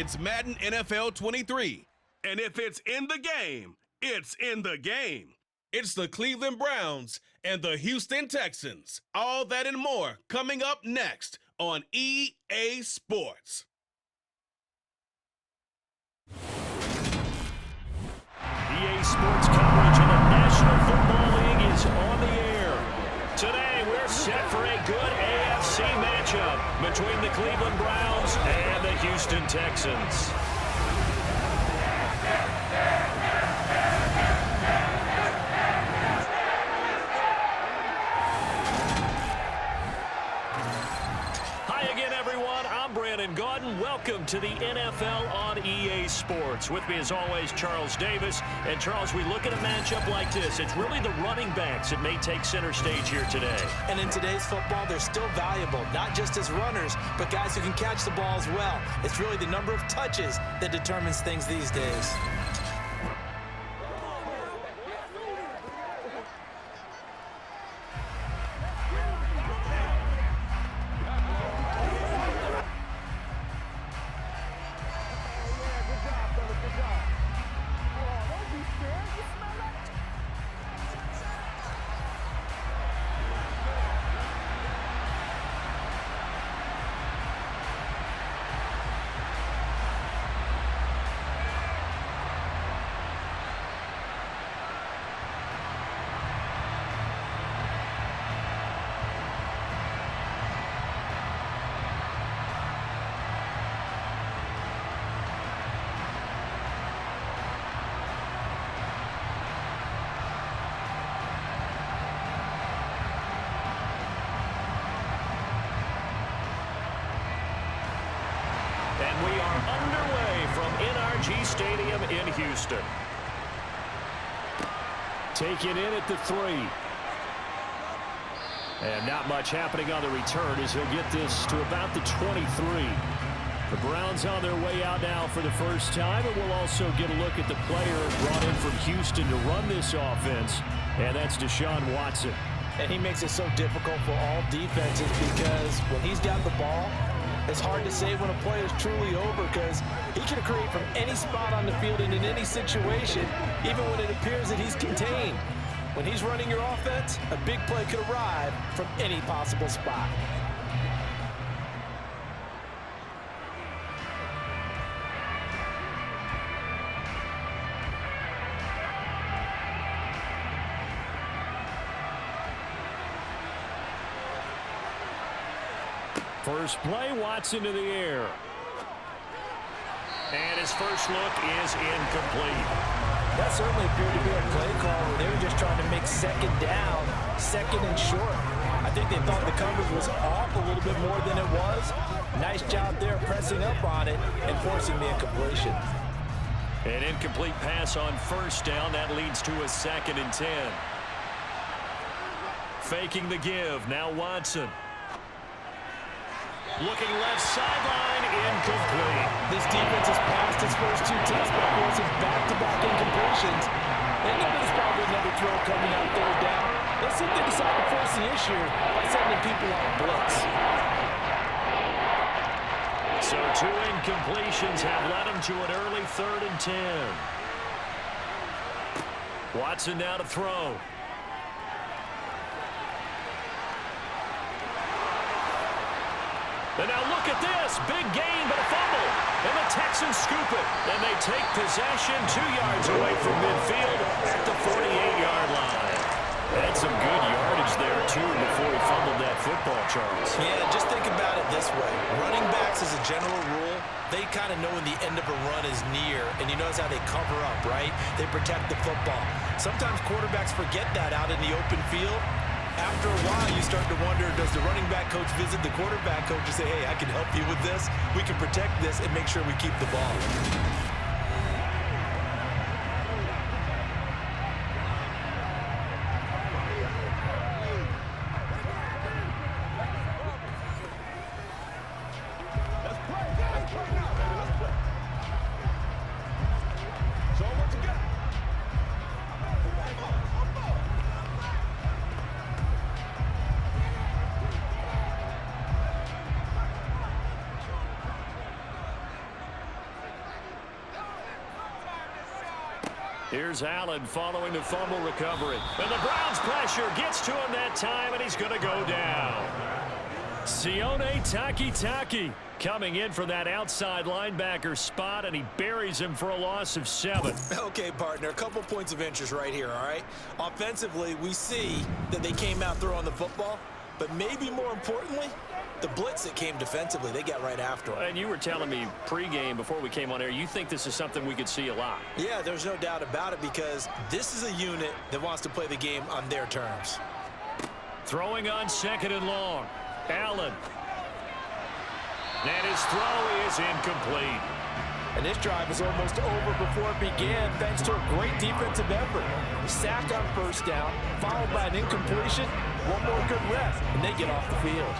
It's Madden NFL 23. And if it's in the game, it's in the game. It's the Cleveland Browns and the Houston Texans. All that and more coming up next on EA Sports. EA Sports coverage of the National Football League is on the air. Today, we're set for a good AFC matchup between the Cleveland Browns and the Houston Texans. Welcome to the NFL on EA Sports. With me, as always, Charles Davis. And, Charles, we look at a matchup like this. It's really the running backs that may take center stage here today. And in today's football, they're still valuable, not just as runners, but guys who can catch the ball as well. It's really the number of touches that determines things these days. And we are underway from NRG Stadium in Houston. Taken in at the 3. And not much happening on the return as he'll get this to about the 23. The Browns on their way out now for the first time, and we'll also get a look at the player brought in from Houston to run this offense, and that's Deshaun Watson. And he makes it so difficult for all defenses because when he's got the ball, it's hard to say when a play is truly over because he can create from any spot on the field and in any situation, even when it appears that he's contained. When he's running your offense, a big play could arrive from any possible spot. First play, Watson to the air. And his first look is incomplete. That certainly appeared to be a play call where they were just trying to make second down, second and short. I think they thought the coverage was off a little bit more than it was. Nice job there pressing up on it and forcing the incompletion. An incomplete pass on first down. That leads to a 2nd and 10. Faking the give. Now Watson. Looking left sideline, incomplete. This defense has passed its first 2 tests by forcing back-to-back incompletions. And there's probably another throw coming out 3rd down. Let's see if they decide to force the issue by sending people on blitz. So 2 incompletions have led him to an early 3rd and 10. Watson now to throw. And now look at this. Big gain, but a fumble. And the Texans scoop it. And they take possession 2 yards away from midfield at the 48-yard line. Had some good yardage there, too, before he fumbled that football, Charles. Yeah, just think about it this way. Running backs, as a general rule, they kind of know when the end of a run is near. And you notice how they cover up, right? They protect the football. Sometimes quarterbacks forget that out in the open field. After a while, you start to wonder, does the running back coach visit the quarterback coach and say, hey, I can help you with this. We can protect this and make sure we keep the ball. Here's Allen following the fumble recovery. And the Browns pressure gets to him that time, and he's going to go down. Sione Takitaki coming in from that outside linebacker spot, and he buries him for a loss of 7. Okay, partner, a couple points of interest right here, all right? Offensively, we see that they came out throwing the football, but maybe more importantly, the blitz that came defensively, they got right after him. And you were telling me pregame before we came on air, you think this is something we could see a lot. Yeah, there's no doubt about it because this is a unit that wants to play the game on their terms. Throwing on 2nd and long. Allen. And his throw is incomplete. And this drive is almost over before it began thanks to a great defensive effort. Sack on 1st down, followed by an incompletion, one more good rest, and they get off the field.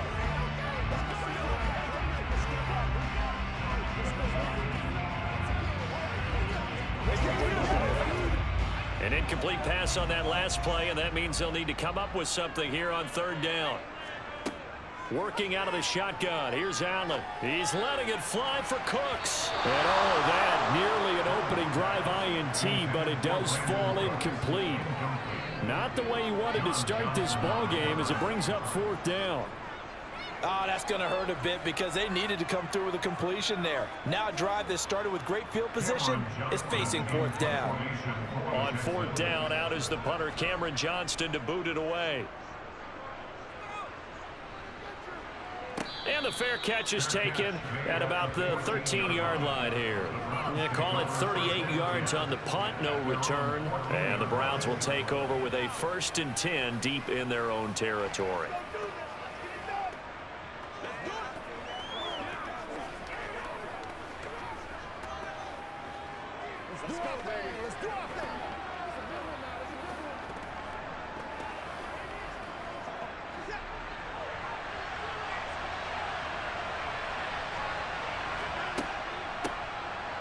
An incomplete pass on that last play, and that means they'll need to come up with something here on 3rd down. Working out of the shotgun. Here's Allen. He's letting it fly for Cooks. And all of that, nearly an opening drive INT, but it does fall incomplete. Not the way he wanted to start this ball game as it brings up 4th down. Oh, that's going to hurt a bit because they needed to come through with a completion there. Now a drive that started with great field position is facing 4th down. On 4th down, out is the punter, Cameron Johnston, to boot it away. And the fair catch is taken at about the 13-yard line here. They call it 38 yards on the punt, no return. And the Browns will take over with a 1st and 10 deep in their own territory.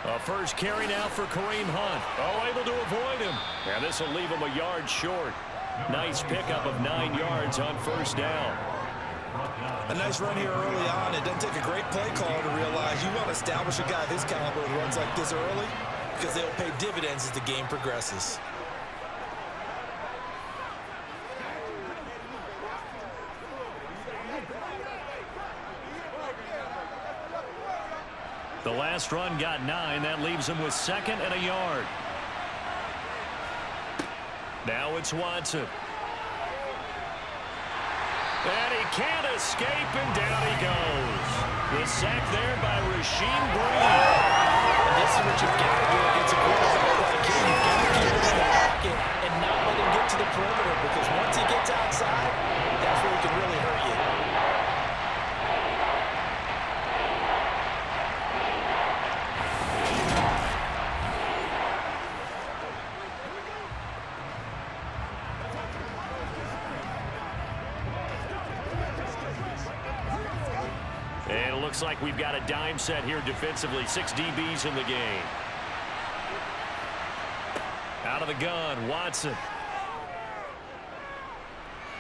A first carry now for Kareem Hunt. Oh, able to avoid him. And this will leave him a yard short. Nice pickup of 9 yards on 1st down. A nice run here early on. It doesn't take a great play caller to realize you want to establish a guy of his caliber who runs like this early because they'll pay dividends as the game progresses. The last run got 9. That leaves him with 2nd and a yard. Now it's Watson. And he can't escape, and down he goes. The sack there by Rasheem Breed. And this is what you've got to do against a quarterback like him. You've got to keep him in the pocket and not let him get to the perimeter because once he gets outside, that's where he can really hurt you. And it looks like we've got a dime set here defensively. 6 DBs in the game. Out of the gun, Watson.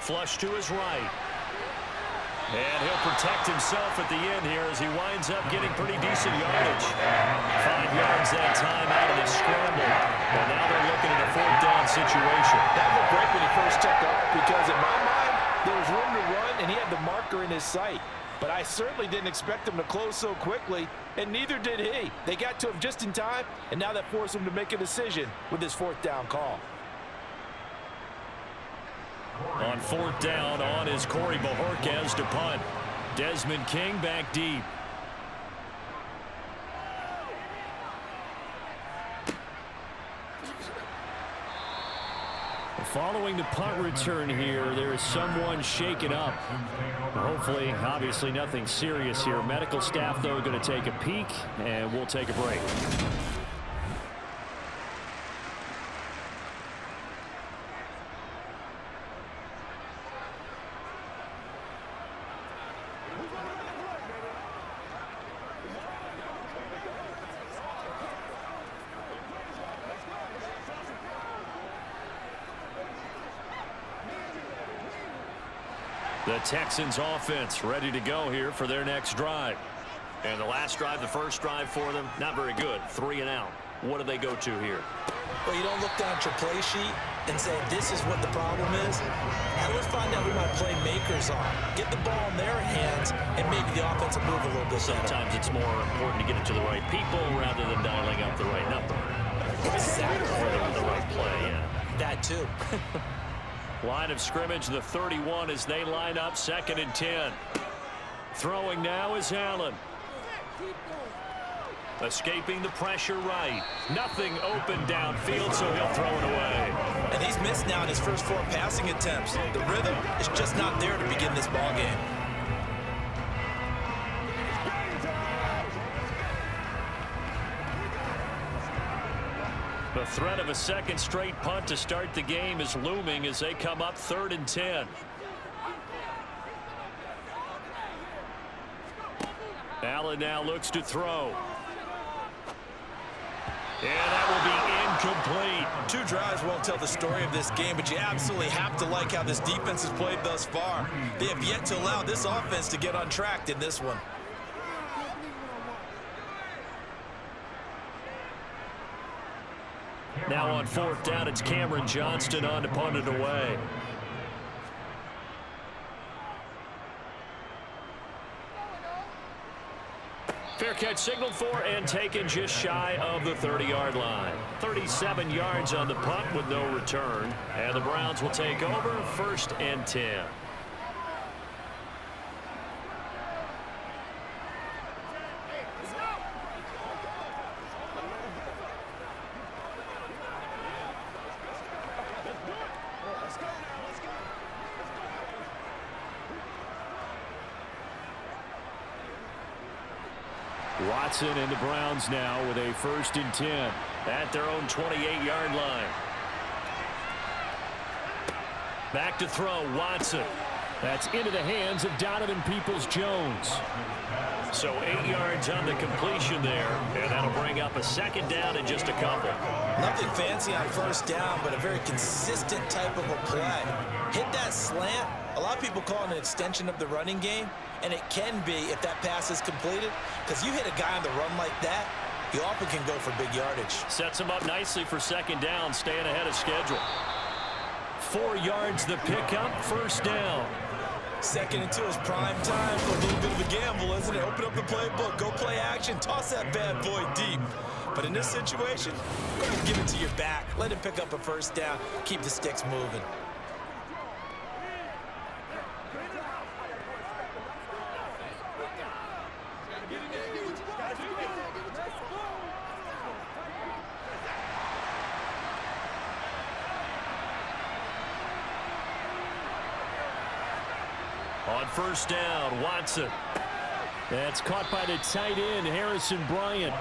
Flush to his right. And he'll protect himself at the end here as he winds up getting pretty decent yardage. 5 yards that time out of the scramble. And now they're looking at a 4th down situation. That looked great when he first took off because in my mind, there was room to run and he had the marker in his sight. But I certainly didn't expect him to close so quickly, and neither did he. They got to him just in time, and now that forced him to make a decision with his 4th down call. On 4th down, on is Corey Bojorquez to punt. Desmond King back deep. Following the punt return here, there is someone shaken up. Hopefully, obviously nothing serious here. Medical staff, though, going to take a peek, and we'll take a break. The Texans offense ready to go here for their next drive. And the last drive, the first drive for them, not very good. 3 and out. what do they go to here? Well, you don't look down at your play sheet and say, this is what the problem is. Yeah, let's find out who my playmakers are. Get the ball in their hands, and maybe the offense will move a little bit better. Sometimes it's more important to get it to the right people rather than dialing up the right number. Exactly. Or the right play, yeah. That too. Line of scrimmage, the 31 as they line up, 2nd and 10. Throwing now is Allen. Escaping the pressure right. Nothing open downfield, so he'll throw it away. And he's missed now in his first 4 passing attempts. The rhythm is just not there to begin this ball game. The threat of a second straight punt to start the game is looming as they come up 3rd and 10. Allen now looks to throw. And that will be incomplete. 2 drives won't tell the story of this game, but you absolutely have to like how this defense has played thus far. They have yet to allow this offense to get untracked in this one. Now on 4th down, it's Cameron Johnston on to punt it away. Fair catch signaled for and taken just shy of the 30-yard line. 37 yards on the punt with no return. And the Browns will take over 1st and 10. Watson and the Browns now with a 1st and 10 at their own 28-yard line. Back to throw, Watson. That's into the hands of Donovan Peoples-Jones. So 8 yards on the completion there, and that'll bring up a 2nd down and just a couple. Nothing fancy on 1st down, but a very consistent type of a play. Hit that slant. A lot of people call it an extension of the running game, and it can be if that pass is completed, because you hit a guy on the run like that, you often can go for big yardage. Sets him up nicely for 2nd down, staying ahead of schedule. 4 yards the pickup, 1st down. 2nd and 2 is prime time for a little bit of a gamble, isn't it? Open up the playbook, go play action, toss that bad boy deep. But in this situation, go ahead and give it to your back. Let him pick up a 1st down, keep the sticks moving. On 1st down, Watson. That's caught by the tight end, Harrison Bryant.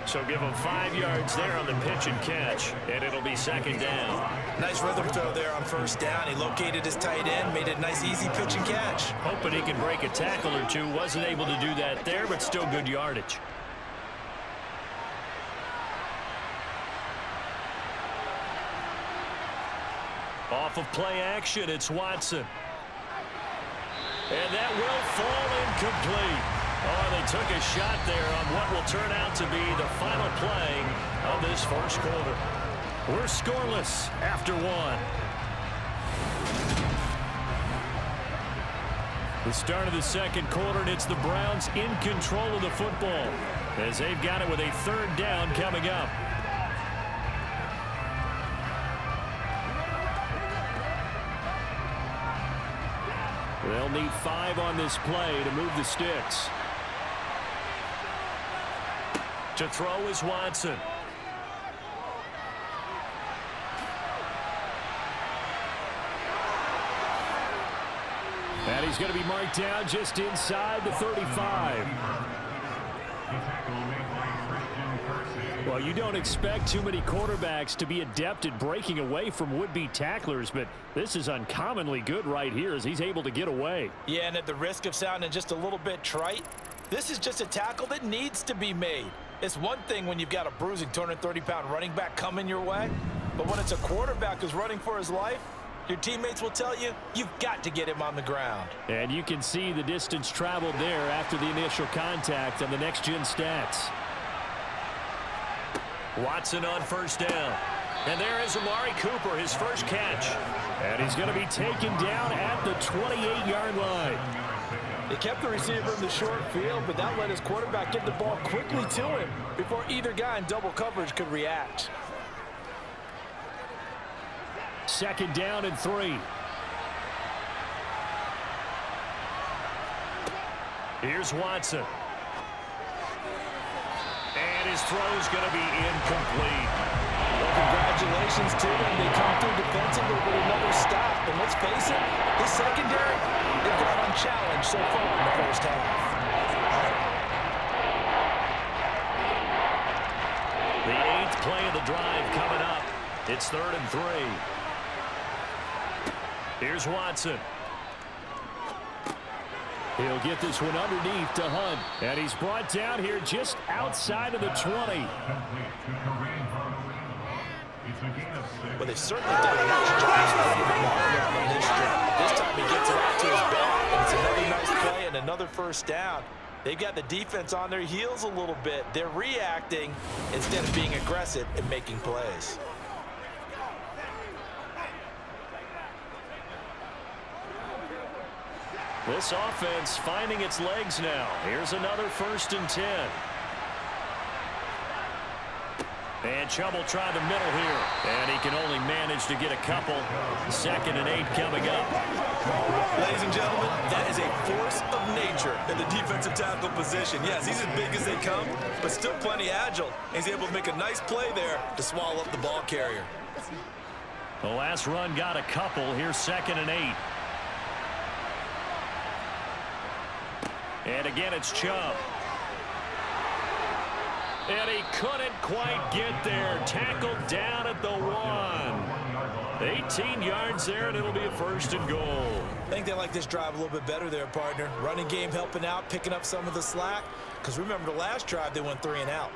So give him 5 yards there on the pitch and catch, and it'll be 2nd down. Nice rhythm throw there on 1st down. He located his tight end, made it a nice, easy pitch and catch. Hoping he can break a tackle or two. Wasn't able to do that there, but still good yardage. Off of play action, it's Watson. And that will fall incomplete. Oh, they took a shot there on what will turn out to be the final play of this 1st quarter. We're scoreless after 1. The start of the 2nd quarter, and it's the Browns in control of the football as they've got it with a 3rd down coming up. They'll need 5 on this play to move the sticks. To throw is Watson. And he's going to be marked down just inside the 35. Well, you don't expect too many quarterbacks to be adept at breaking away from would-be tacklers, but this is uncommonly good right here as he's able to get away. Yeah, and at the risk of sounding just a little bit trite, this is just a tackle that needs to be made. It's one thing when you've got a bruising 230-pound running back coming your way, but when it's a quarterback who's running for his life, your teammates will tell you, you've got to get him on the ground. And you can see the distance traveled there after the initial contact on the next-gen stats. Watson on first down. And there is Amari Cooper, his first catch. And he's going to be taken down at the 28-yard line. They kept the receiver in the short field, but that let his quarterback get the ball quickly to him before either guy in double coverage could react. Second down and 3. Here's Watson. And his throw's going to be incomplete. Well, congratulations to them. They come through defensively with another stop. And let's face it, this secondary, they've gone unchallenged so far in the first half. The 8th play of the drive coming up. It's 3rd and 3. Here's Watson. He'll get this one underneath to Hunt. And he's brought down here just outside of the 20. Well, they've certainly done a nice job spreading the ball around on this drive. This time he gets it out to his back, and it's another nice play and another first down. They've got the defense on their heels a little bit. They're reacting instead of being aggressive and making plays. This offense finding its legs now. Here's another 1st and 10. And trouble trying the middle here. And he can only manage to get a couple. 2nd and 8 coming up. Ladies and gentlemen, that is a force of nature in the defensive tackle position. Yes, he's as big as they come, but still plenty agile. He's able to make a nice play there to swallow up the ball carrier. The last run got a couple. Here's 2nd and 8. And again, it's Chubb. And he couldn't quite get there. Tackled down at the 1. 18 yards there, and it'll be a 1st and goal. I think they like this drive a little bit better there, partner. Running game helping out, picking up some of the slack. Because remember, the last drive, they went 3 and out.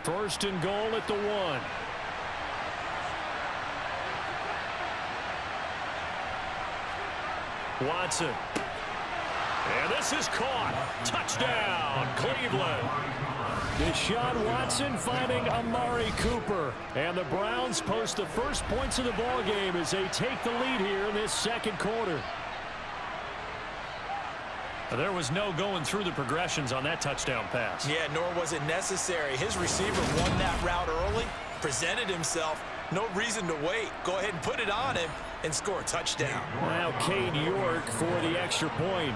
First and goal at the 1. Watson. And this is caught. Touchdown, Cleveland. Deshaun Watson finding Amari Cooper. And the Browns post the first points of the ball game as they take the lead here in this 2nd quarter. There was no going through the progressions on that touchdown pass. Yeah, nor was it necessary. His receiver won that route early, presented himself. No reason to wait. Go ahead and put it on him and score a touchdown. Now Cade York for the extra point.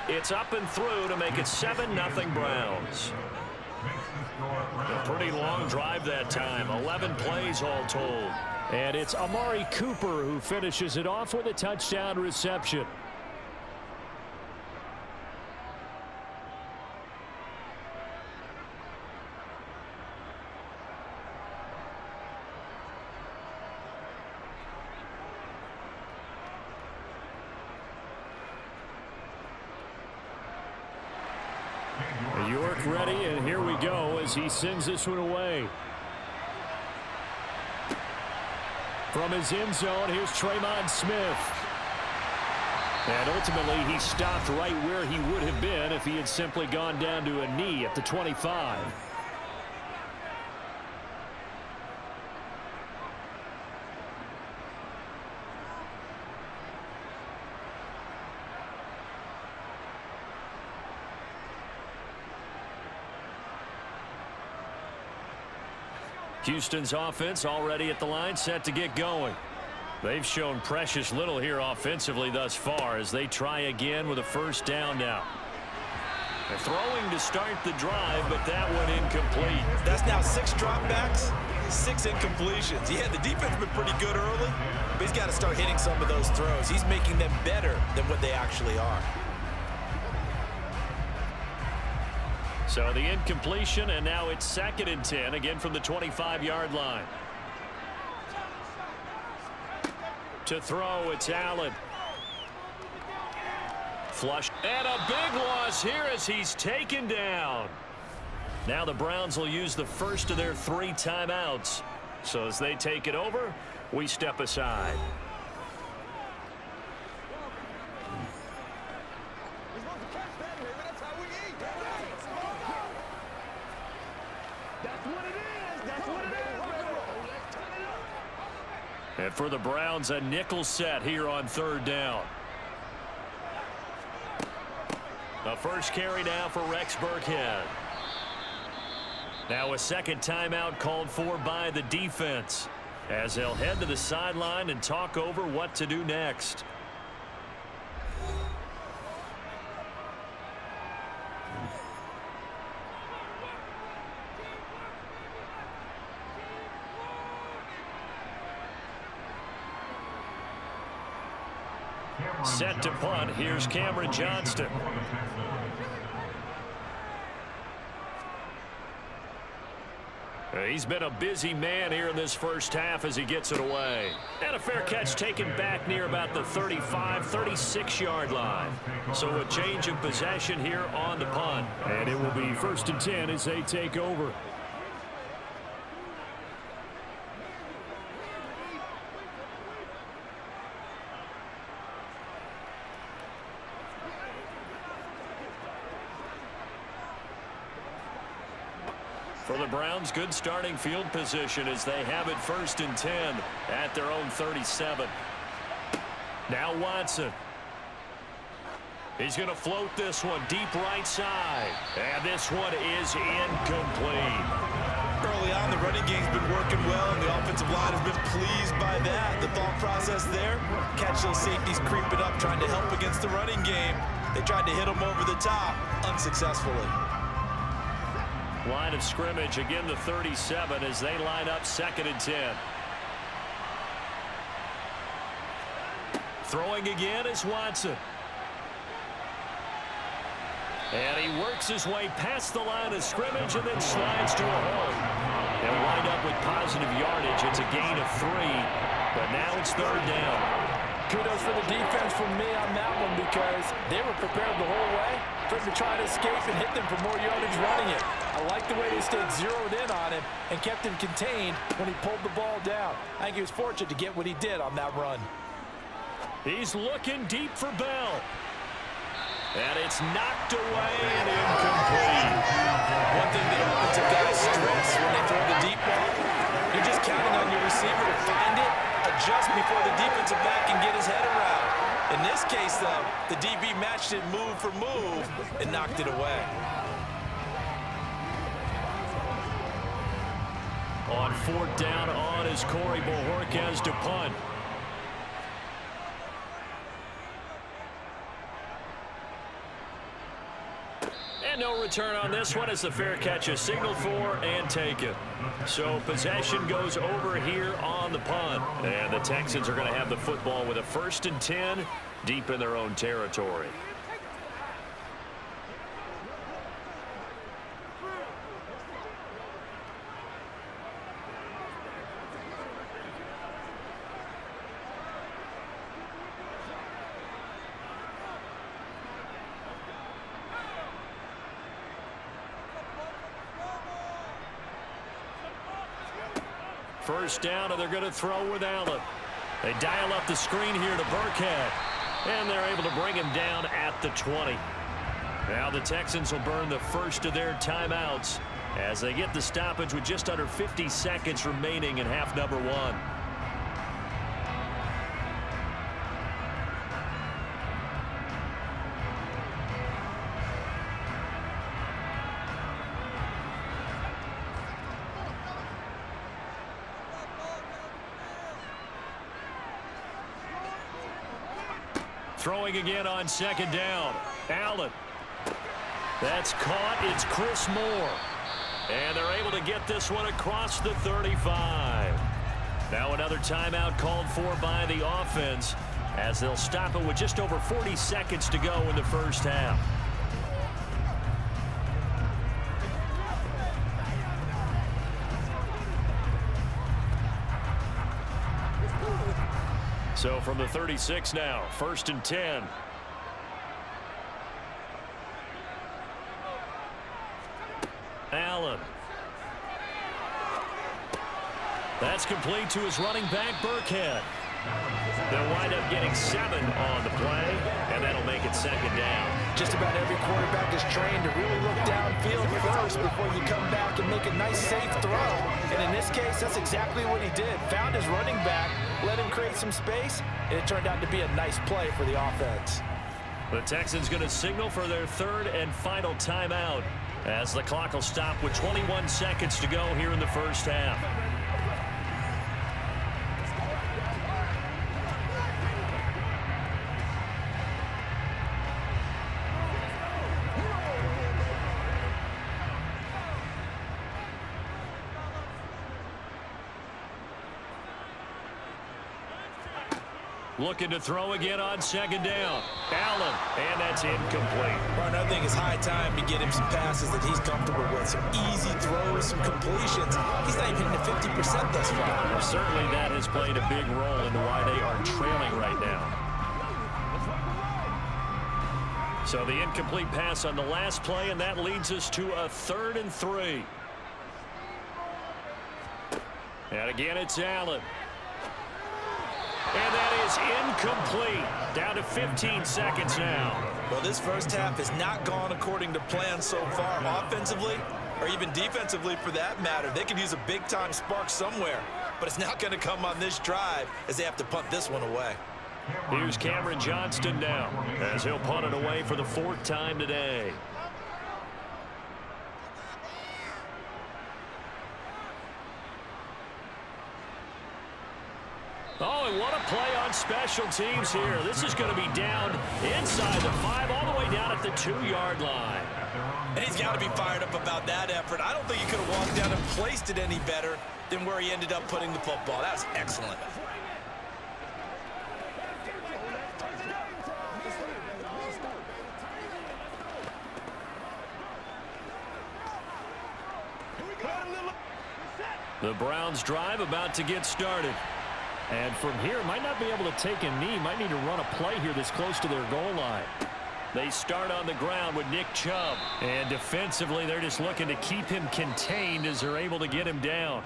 It's up and through to make it 7-0 Browns. A pretty long drive that time. 11 plays all told. And it's Amari Cooper who finishes it off with a touchdown reception. York ready, and here we go as he sends this one away. From his end zone, here's Tremon Smith. And ultimately, he stopped right where he would have been if he had simply gone down to a knee at the 25. Houston's offense already at the line, set to get going. They've shown precious little here offensively thus far as they try again with a 1st down now. They're throwing to start the drive, but that one incomplete. That's now 6 dropbacks, 6 incompletions. Yeah, the defense has been pretty good early, but he's got to start hitting some of those throws. He's making them better than what they actually are. So the incompletion, and now it's 2nd and 10, again from the 25-yard line. To throw, it's Allen. Flush. And a big loss here as he's taken down. Now the Browns will use the first of their 3 timeouts. So as they take it over, we step aside. And for the Browns, a nickel set here on 3rd down. The first carry now for Rex Burkhead. Now a second timeout called for by the defense as they'll head to the sideline and talk over what to do next. Set to punt. Here's Cameron Johnston. He's been a busy man here in this first half as he gets it away. And a fair catch taken back near about the 35, 36-yard line. So a change of possession here on the punt. And it will be 1st and 10 as they take over. For the Browns, good starting field position as they have it 1st and 10 at their own 37. Now Watson. He's going to float this one deep right side. And this one is incomplete. Early on, the running game's been working well, and the offensive line has been pleased by that. The thought process there, catch those safeties creeping up, trying to help against the running game. They tried to hit them over the top, unsuccessfully. Line of scrimmage, again the 37 as they line up 2nd and 10. Throwing again is Watson. And he works his way past the line of scrimmage and then slides to a hole. They'll wind up with positive yardage. It's a gain of 3, but now it's 3rd down. Kudos for the defense from me on that one because they were prepared the whole way for him to try to escape and hit them for more yardage running it. I like the way they stayed zeroed in on him and kept him contained when he pulled the ball down. I think he was fortunate to get what he did on that run. He's looking deep for Bell. And it's knocked away and incomplete. One thing that offensive guys stress when they throw the deep ball, you're just counting on your receiver to find it, adjust before the defensive back can get his head around. In this case, though, the DB matched it move for move and knocked it away. On 4th down on is Corey Bojorquez to punt. And no return on this one as the fair catch is signaled for and taken. So possession goes over here on the punt. And the Texans are going to have the football with a 1st and 10 deep in their own territory. First down, and they're going to throw with Allen. They dial up the screen here to Burkhead, and they're able to bring him down at the 20. Now the Texans will burn the first of their timeouts as they get the stoppage with just under 50 seconds remaining in half number 1. Throwing again on 2nd down. Allen. That's caught. It's Chris Moore. And they're able to get this one across the 35. Now another timeout called for by the offense as they'll stop it with just over 40 seconds to go in the first half. So from the 36 now, 1st and 10. Allen. That's complete to his running back, Burkhead. They'll wind up getting 7 on the play, and that'll make it second down. Just about every quarterback is trained to really look downfield first before you come back and make a nice, safe throw. And in this case, that's exactly what he did. Found his running back, let him create some space, and it turned out to be a nice play for the offense. The Texans going to signal for their 3rd and final timeout as the clock will stop with 21 seconds to go here in the first half. Looking to throw again on second down. Allen, and that's incomplete. Well, another thing, it's high time to get him some passes that he's comfortable with. Some easy throws, some completions. He's not even hitting the 50% thus far. Well, certainly that has played a big role into why they are trailing right now. So the incomplete pass on the last play, and that leads us to a 3rd and 3. And again, it's Allen. And that is incomplete. Down to 15 seconds now. Well, this first half has not gone according to plan so far, offensively or even defensively for that matter. They could use a big-time spark somewhere, but it's not going to come on this drive as they have to punt this one away. Here's Cameron Johnston now as he'll punt it away for the 4th time today. Oh, and what a play on special teams here. This is going to be down inside the 5, all the way down at the 2-yard line. And he's got to be fired up about that effort. I don't think he could have walked down and placed it any better than where he ended up putting the football. That was excellent. The Browns drive about to get started. And from here, might not be able to take a knee. Might need to run a play here this close to their goal line. They start on the ground with Nick Chubb. And defensively, they're just looking to keep him contained as they're able to get him down.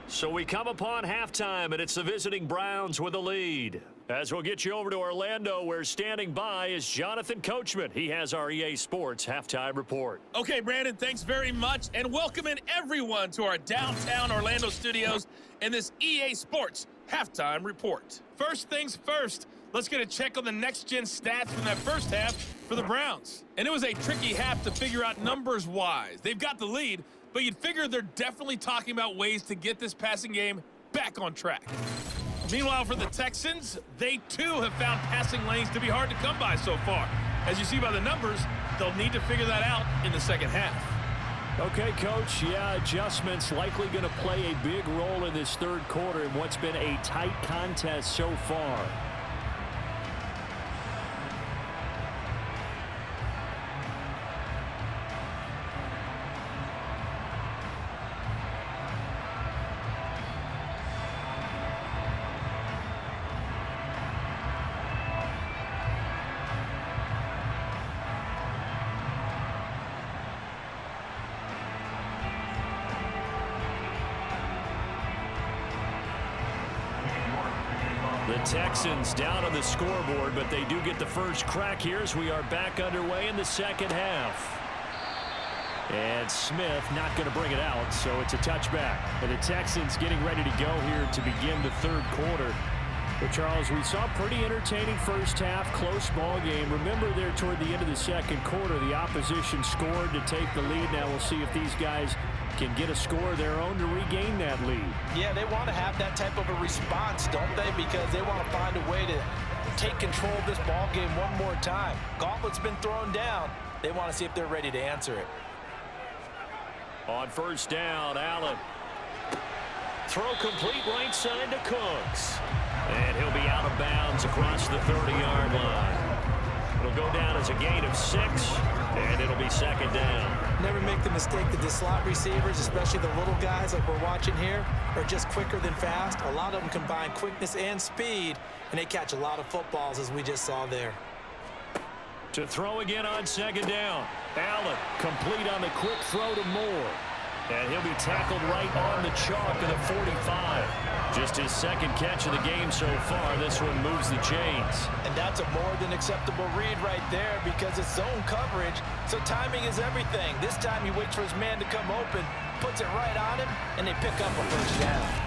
So we come upon halftime, and it's the visiting Browns with a lead. As we'll get you over to Orlando, where standing by is Jonathan Coachman. He has our EA Sports Halftime Report. Okay, Brandon, thanks very much, and welcome in everyone to our downtown Orlando studios in this EA Sports Halftime Report. First things first, let's get a check on the next-gen stats from that first half for the Browns. And it was a tricky half to figure out numbers-wise. They've got the lead, but you'd figure they're definitely talking about ways to get this passing game back on track. Meanwhile, for the Texans, they too have found passing lanes to be hard to come by so far. As you see by the numbers, they'll need to figure that out in the second half. Okay, Coach, yeah, adjustments likely going to play a big role in this third quarter in what's been a tight contest so far. The Texans down on the scoreboard, but they do get the first crack here as we are back underway in the second half. And Smith not going to bring it out, so it's a touchback. And the Texans getting ready to go here to begin the third quarter. But, Charles, we saw a pretty entertaining first half, close ball game. Remember there toward the end of the second quarter, the opposition scored to take the lead. Now we'll see if these guys can get a score of their own to regain that lead. Yeah, they want to have that type of a response, don't they? Because they want to find a way to take control of this ball game one more time. Gauntlet's been thrown down. They want to see if they're ready to answer it. On first down, Allen. Throw complete right side to Cooks. And he'll be out of bounds across the 30-yard line. It'll go down as a gain of 6, and it'll be second down. Never make the mistake that the slot receivers, especially the little guys like we're watching here, are just quicker than fast. A lot of them combine quickness and speed, and they catch a lot of footballs, as we just saw there. To throw again on second down. Allen complete on the quick throw to Moore. And he'll be tackled right on the chalk of the 45. Just his second catch of the game so far. This one moves the chains. And that's a more than acceptable read right there because it's zone coverage, so timing is everything. This time he waits for his man to come open, puts it right on him, and they pick up a first down.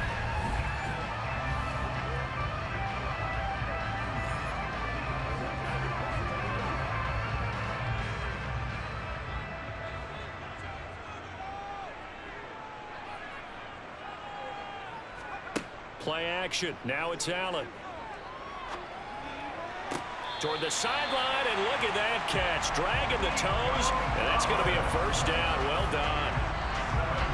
Play action. Now it's Allen. Toward the sideline, and look at that catch. Dragging the toes, and that's going to be a first down. Well done.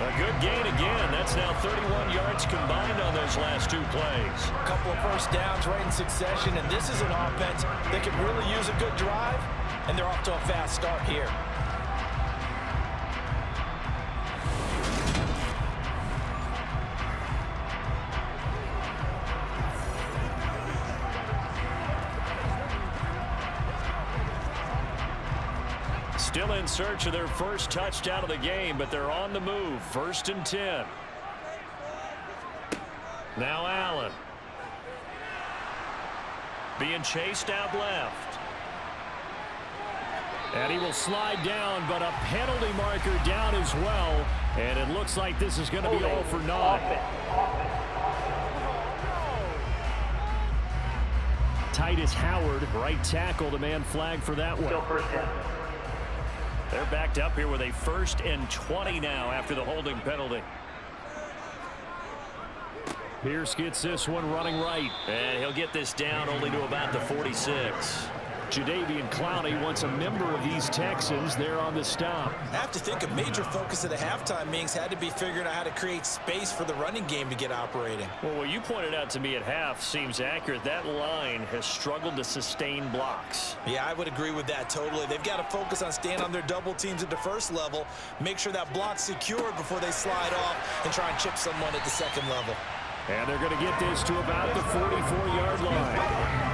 A good gain again. That's now 31 yards combined on those last two plays. A couple of first downs right in succession, and this is an offense that could really use a good drive, and they're off to a fast start here. Still in search of their first touchdown of the game, but they're on the move. 1st and 10. Now Allen. Being chased out left. And he will slide down, but a penalty marker down as well. And it looks like this is going to be all for naught. Titus Howard, right tackle, the man flagged for that one. They're backed up here with a 1st and 20 now after the holding penalty. Pierce gets this one running right. And he'll get this down only to about the 46. Jadeveon Clowney wants a member of these Texans there on the stop. I have to think a major focus of the halftime meetings had to be figuring out how to create space for the running game to get operating. Well, what you pointed out to me at half seems accurate. That line has struggled to sustain blocks. Yeah, I would agree with that totally. They've got to focus on staying on their double teams at the first level, make sure that block's secured before they slide off and try and chip someone at the second level. And they're going to get this to about the 44-yard line.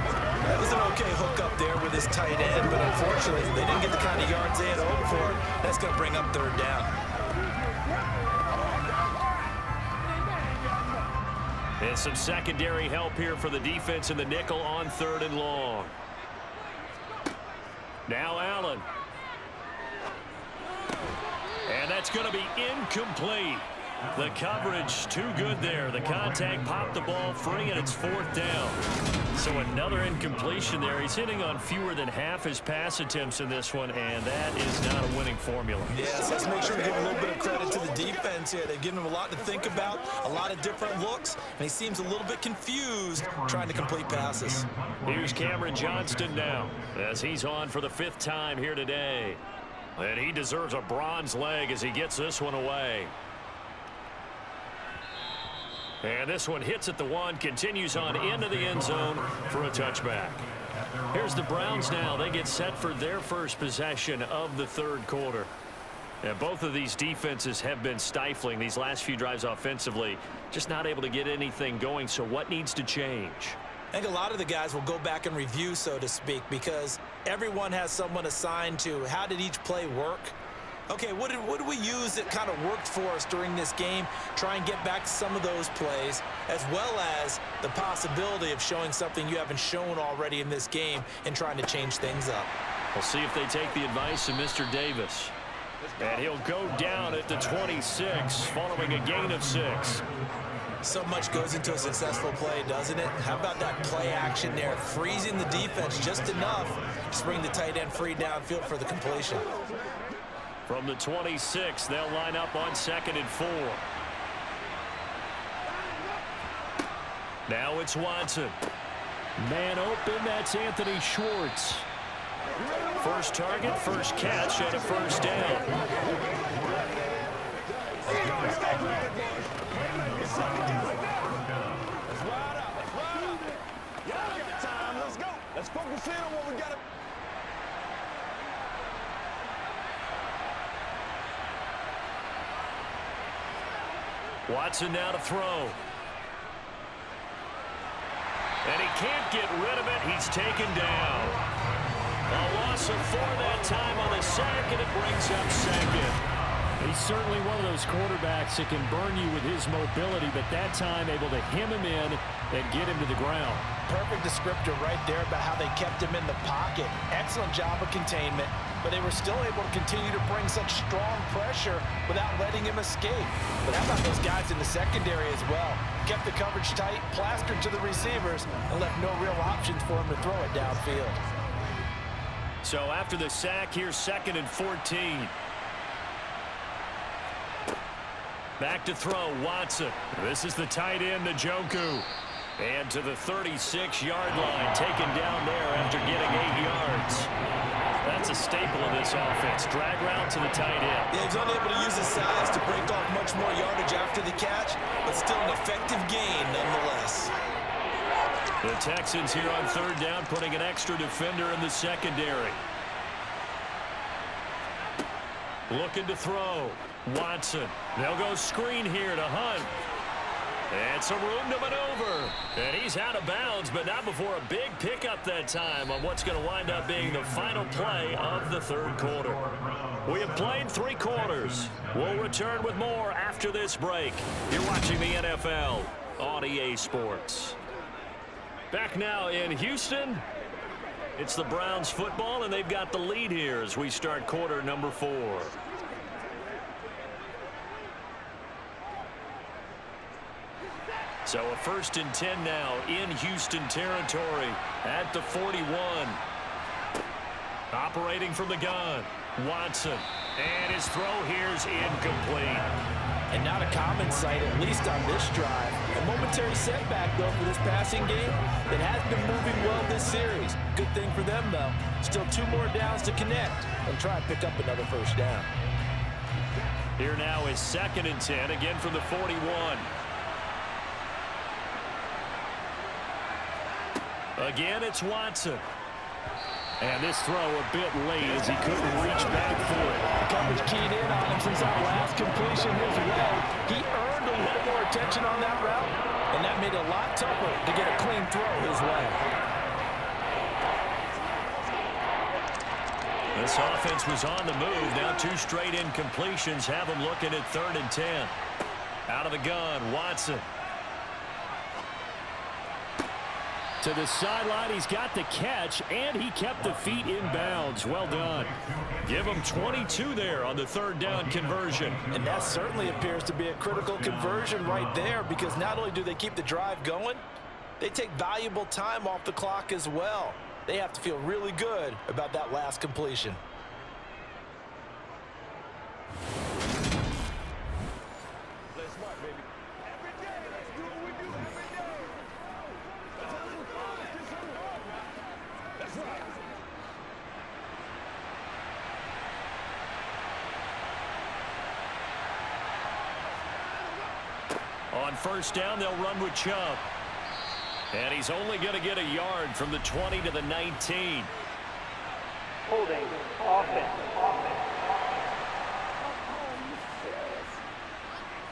That was an okay hook up there with his tight end, but unfortunately, they didn't get the kind of yards they had hoped for. That's going to bring up 3rd down. And some secondary help here for the defense in the nickel on 3rd and long. Now Allen. And that's going to be incomplete. The coverage too good there. The contact popped the ball free, and it's 4th down. So another incompletion there. He's hitting on fewer than half his pass attempts in this one, and that is not a winning formula. Yes, let's make sure we give a little bit of credit to the defense here. They've given him a lot to think about, a lot of different looks, and he seems a little bit confused trying to complete passes. Here's Cameron Johnston now as he's on for the 5th time here today. And he deserves a bronze leg as he gets this one away. And this one hits at the 1, continues on into the end zone for a touchback. Here's the Browns now. They get set for their first possession of the 3rd quarter. And both of these defenses have been stifling these last few drives offensively. Just not able to get anything going. So what needs to change? I think a lot of the guys will go back and review, so to speak, because everyone has someone assigned to how did each play work. Okay, what did we use that kind of worked for us during this game? Try and get back to some of those plays, as well as the possibility of showing something you haven't shown already in this game and trying to change things up. We'll see if they take the advice of Mr. Davis. And he'll go down at the 26 following a gain of 6. So much goes into a successful play, doesn't it? How about that play action there? Freezing the defense just enough to bring the tight end free downfield for the completion. From the 26, they'll line up on 2nd and 4. Now it's Watson. Man open, that's Anthony Schwartz. First target, first catch, and a first down. Let's focus in on what we got to. Watson now to throw. And he can't get rid of it. He's taken down. A loss of 4 that time on the sack, and it brings up second. He's certainly one of those quarterbacks that can burn you with his mobility, but that time able to hem him in and get him to the ground. Perfect descriptor right there about how they kept him in the pocket. Excellent job of containment, but they were still able to continue to bring such strong pressure without letting him escape. But how about those guys in the secondary as well? Kept the coverage tight, plastered to the receivers, and left no real options for him to throw it downfield. So after the sack, here's 2nd and 14. Back to throw, Watson. This is the tight end, Njoku. And to the 36-yard line, taken down there after getting 8 yards. That's a staple of this offense. Drag route to the tight end. Yeah, he's unable to use his size to break off much more yardage after the catch, but still an effective gain nonetheless. The Texans here on 3rd down, putting an extra defender in the secondary. Looking to throw. Watson. They'll go screen here to Hunt. And some room to maneuver. And he's out of bounds, but not before a big pickup that time on what's going to wind up being the final play of the 3rd quarter. We have played 3 quarters. We'll return with more after this break. You're watching the NFL on EA Sports. Back now in Houston. It's the Browns football, and they've got the lead here as we start quarter number 4. So a 1st and 10 now in Houston territory at the 41. Operating from the gun, Watson. And his throw here is incomplete. And not a common sight, at least on this drive. A momentary setback, though, for this passing game that has been moving well this series. Good thing for them, though. Still 2 more downs to connect and try and pick up another 1st down. Here now is 2nd and 10, again from the 41. Again, it's Watson. And this throw a bit late as he couldn't reach back for it. Coverage keyed in on him since that last completion his way. He earned a little more attention on that route, and that made it a lot tougher to get a clean throw his way. This offense was on the move. Now 2 straight incompletions have him looking at 3rd and 10. Out of the gun, Watson. To the sideline, he's got the catch, and he kept the feet in bounds. Well done. Give him 22 there on the 3rd down conversion. And that certainly appears to be a critical conversion right there, because not only do they keep the drive going, they take valuable time off the clock as well. They have to feel really good about that last completion. On 1st down, they'll run with Chubb. And he's only going to get a yard from the 20 to the 19. Holding offense.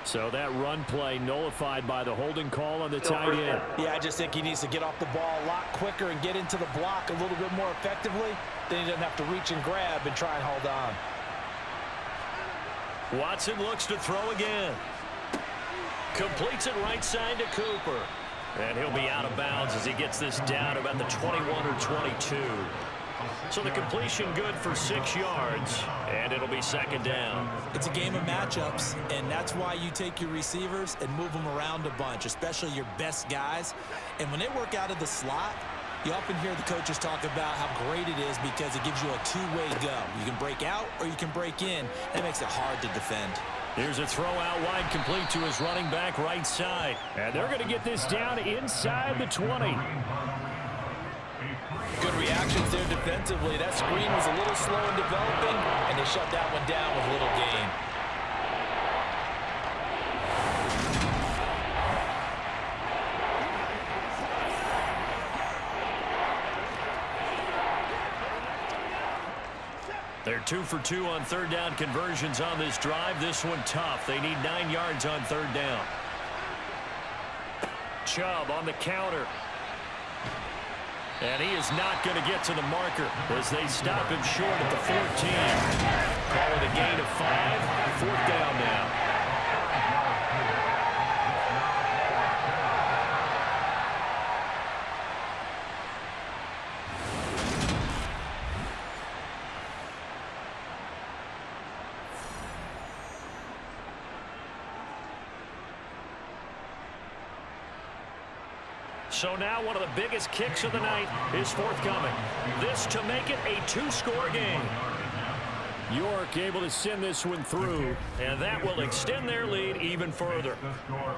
So that run play nullified by the holding call on the tight end. Yeah, I just think he needs to get off the ball a lot quicker and get into the block a little bit more effectively. Then he doesn't have to reach and grab and try and hold on. Watson looks to throw again. Completes it right side to Cooper. And he'll be out of bounds as he gets this down about the 21 or 22. So the completion good for 6 yards, and it'll be 2nd down. It's a game of matchups, and that's why you take your receivers and move them around a bunch, especially your best guys. And when they work out of the slot, you often hear the coaches talk about how great it is because it gives you a 2-way go. You can break out or you can break in. That makes it hard to defend. Here's a throw out wide, complete to his running back right side. And they're going to get this down inside the 20. Good reactions there defensively. That screen was a little slow in developing, and they shut that one down with little gain. They're 2 for 2 on 3rd down conversions on this drive. This one tough. They need 9 yards on 3rd down. Chubb on the counter. And he is not going to get to the marker as they stop him short at the 14. Call it a gain of 5. 4th down now. So now one of the biggest kicks of the night is forthcoming. This to make it a 2-score game. York able to send this one through, and that will extend their lead even further.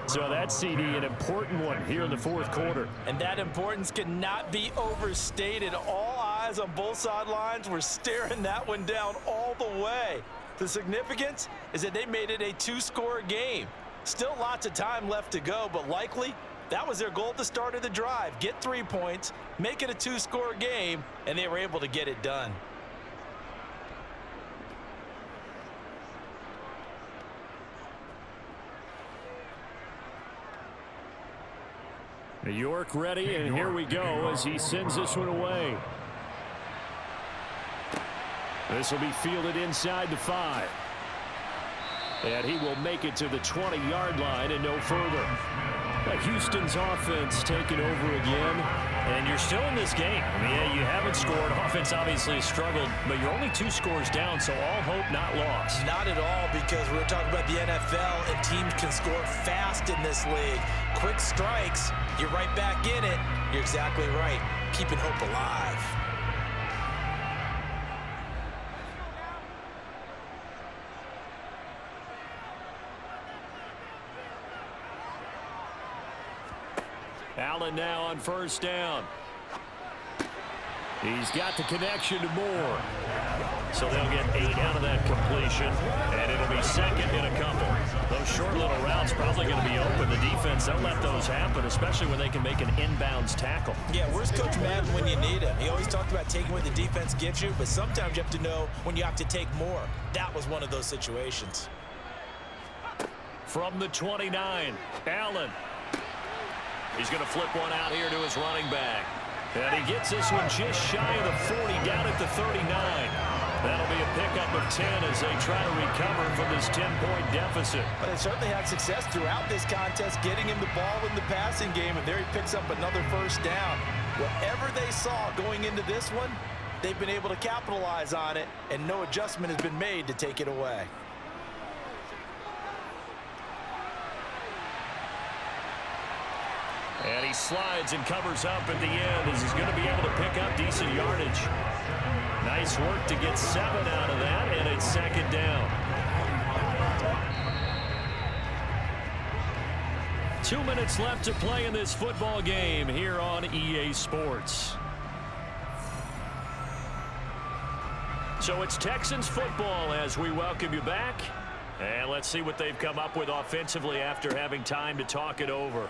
So that's, CD, an important one here in the 4th quarter. And that importance cannot be overstated. All eyes on both sidelines were staring that one down all the way. The significance is that they made it a 2-score game. Still lots of time left to go, but likely that was their goal at the start of the drive. Get 3 points, make it a 2-score game, and they were able to get it done. New York ready, and here we go as he sends this one away. This will be fielded inside the 5. And he will make it to the 20-yard line and no further. Houston's offense taking over again. And you're still in this game. I mean, yeah, you haven't scored. Offense obviously has struggled, but you're only 2 scores down, so all hope not lost. Not at all, because we were talking about the NFL, and teams can score fast in this league. Quick strikes, you're right back in it. You're exactly right. Keeping hope alive. Allen now on 1st down. He's got the connection to Moore. So they'll get 8 out of that completion, and it'll be 2nd in a couple. Those short little routes probably going to be open. The defense, they'll let those happen, especially when they can make an inbounds tackle. Yeah, where's Coach Madden when you need him? He always talked about taking what the defense gives you, but sometimes you have to know when you have to take more. That was one of those situations. From the 29, Allen. He's going to flip one out here to his running back. And he gets this one just shy of the 40, down at the 39. That'll be a pickup of 10 as they try to recover from this 10-point deficit. But they certainly had success throughout this contest, getting him the ball in the passing game, and there he picks up another 1st down. Whatever they saw going into this one, they've been able to capitalize on it, and no adjustment has been made to take it away. And he slides and covers up at the end as he's going to be able to pick up decent yardage. Nice work to get 7 out of that, and it's 2nd down. 2 minutes left to play in this football game here on EA Sports. So it's Texans football as we welcome you back. And let's see what they've come up with offensively after having time to talk it over.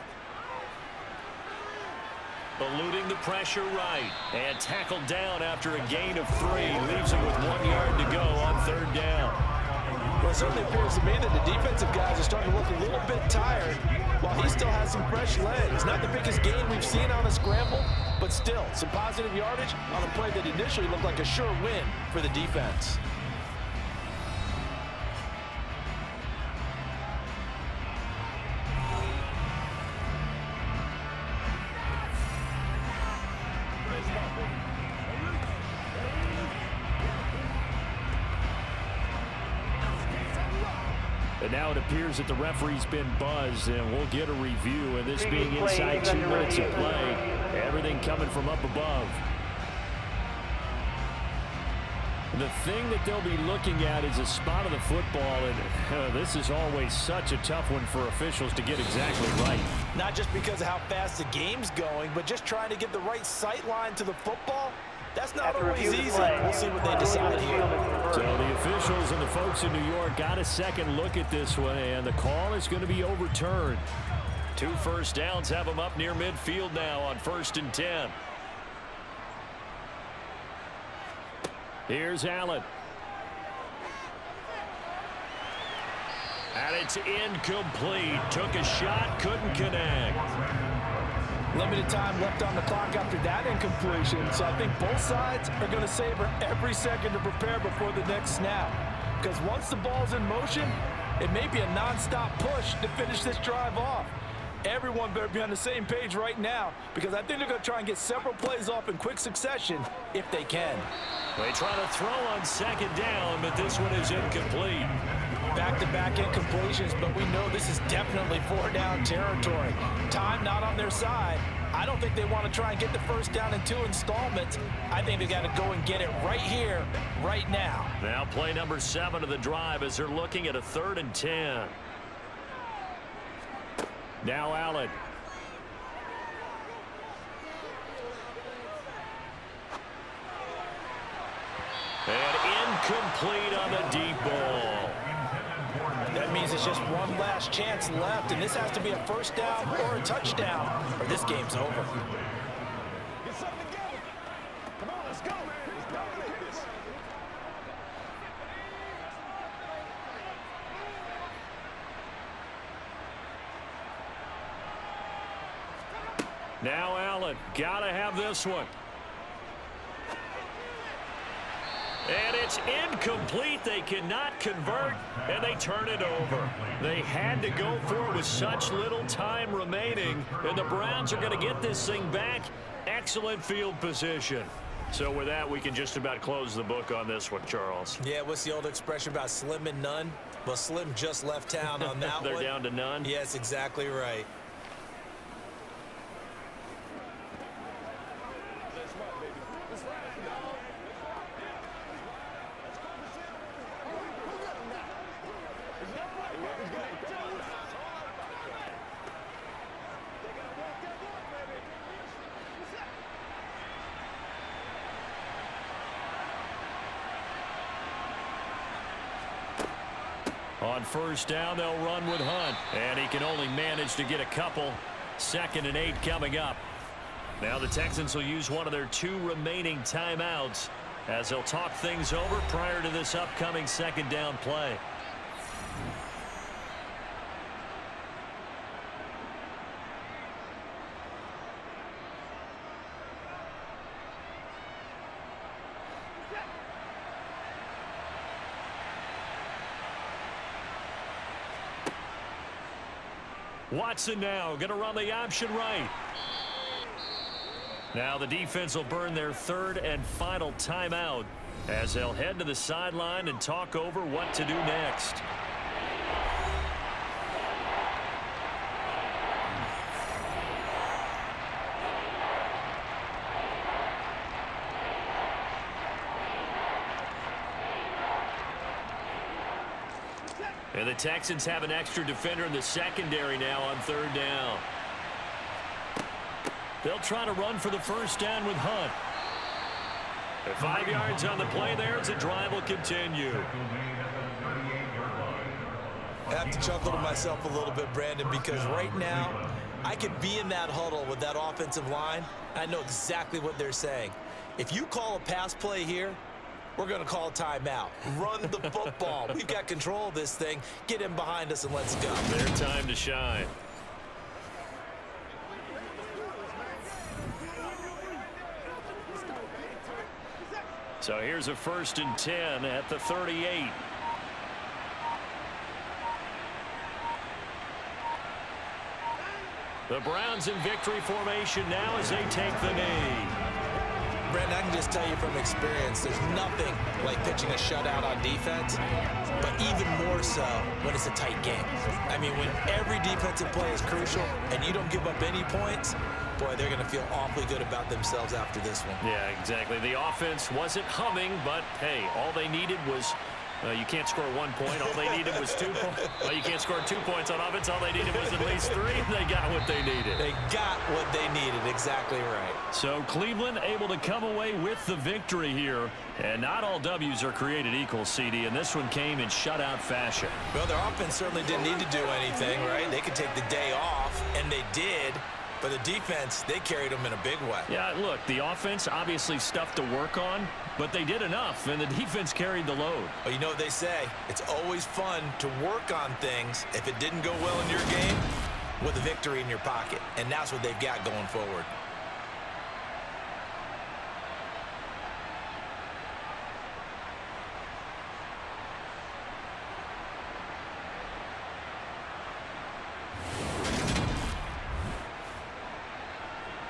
Eluding the pressure right. And tackled down after a gain of 3. Leaves him with 1 yard to go on 3rd down. Well, it certainly appears to me that the defensive guys are starting to look a little bit tired while he still has some fresh legs. Not the biggest gain we've seen on a scramble, but still some positive yardage on a play that initially looked like a sure win for the defense. And now it appears that the referee's been buzzed, and we'll get a review. And this being inside 2 minutes of play, everything coming from up above. The thing that they'll be looking at is a spot of the football, and this is always such a tough one for officials to get exactly right. Not just because of how fast the game's going, but just trying to get the right sight line to the football. That's not always easy. We'll see what they decide here. So the officials and the folks in New York got a second look at this one, and the call is going to be overturned. 2 first downs have them up near midfield now on 1st and 10. Here's Allen. And it's incomplete. Took a shot, couldn't connect. Limited time left on the clock after that incompletion, so I think both sides are going to savor every second to prepare before the next snap. Because once the ball's in motion, it may be a nonstop push to finish this drive off. Everyone better be on the same page right now, because I think they're going to try and get several plays off in quick succession if they can. They try to throw on second down, but this one is incomplete. Back-to-back incompletions, but we know this is definitely 4-down territory. Time not on their side. I don't think they want to try and get the first down in 2 installments. I think they got to go and get it right here, right now. Now play number 7 of the drive as they're looking at a 3rd and 10. Now Allen. And incomplete on the deep ball. That means it's just one last chance left, and this has to be a first down or a touchdown, or this game's over. Get something together. Come on, let's go, man. Let's go. Let's do this. Now Allen, gotta have this one. And it's incomplete. They cannot convert, and they turn it over. They had to go for it with such little time remaining, and the Browns are going to get this thing back. Excellent field position. So with that, we can just about close the book on this one, Charles. Yeah, what's the old expression about slim and none? Well, Slim just left town on that They're one. down to none? Yes, exactly right. On first down, they'll run with Hunt. And he can only manage to get a couple. 2nd and 8 coming up. Now the Texans will use one of their 2 remaining timeouts as they'll talk things over prior to this upcoming 2nd down play. Watson now going to run the option right. Now the defense will burn their 3rd and final timeout as they'll head to the sideline and talk over what to do next. And the Texans have an extra defender in the secondary now on 3rd down. They'll try to run for the first down with Hunt. 5 yards on the play there as the drive will continue. I have to chuckle to myself a little bit, Brandon, because right now I could be in that huddle with that offensive line. I know exactly what they're saying. If you call a pass play here, we're going to call a timeout. Run the football. We've got control of this thing. Get in behind us and let's go. Their time to shine. So here's a 1st and 10 at the 38. The Browns in victory formation now as they take the knee. Brandon, I can just tell you from experience, there's nothing like pitching a shutout on defense, but even more so when it's a tight game. I mean, when every defensive play is crucial and you don't give up any points, boy, they're going to feel awfully good about themselves after this one. Yeah, exactly. The offense wasn't humming, but, hey, all they needed was you can't score 1 point. All they needed was 2 points. Well, you can't score 2 points on offense. All they needed was at least 3, and they got what they needed. They got what they needed. Exactly right. So Cleveland able to come away with the victory here. And not all W's are created equal, CD, and this one came in shutout fashion. Well, their offense certainly didn't need to do anything, right? They could take the day off, and they did. But the defense, they carried them in a big way. Yeah, look, the offense obviously stuff to work on, but they did enough, and the defense carried the load. Well, you know what they say. It's always fun to work on things. If it didn't go well in your game, with a victory in your pocket, and that's what they've got going forward.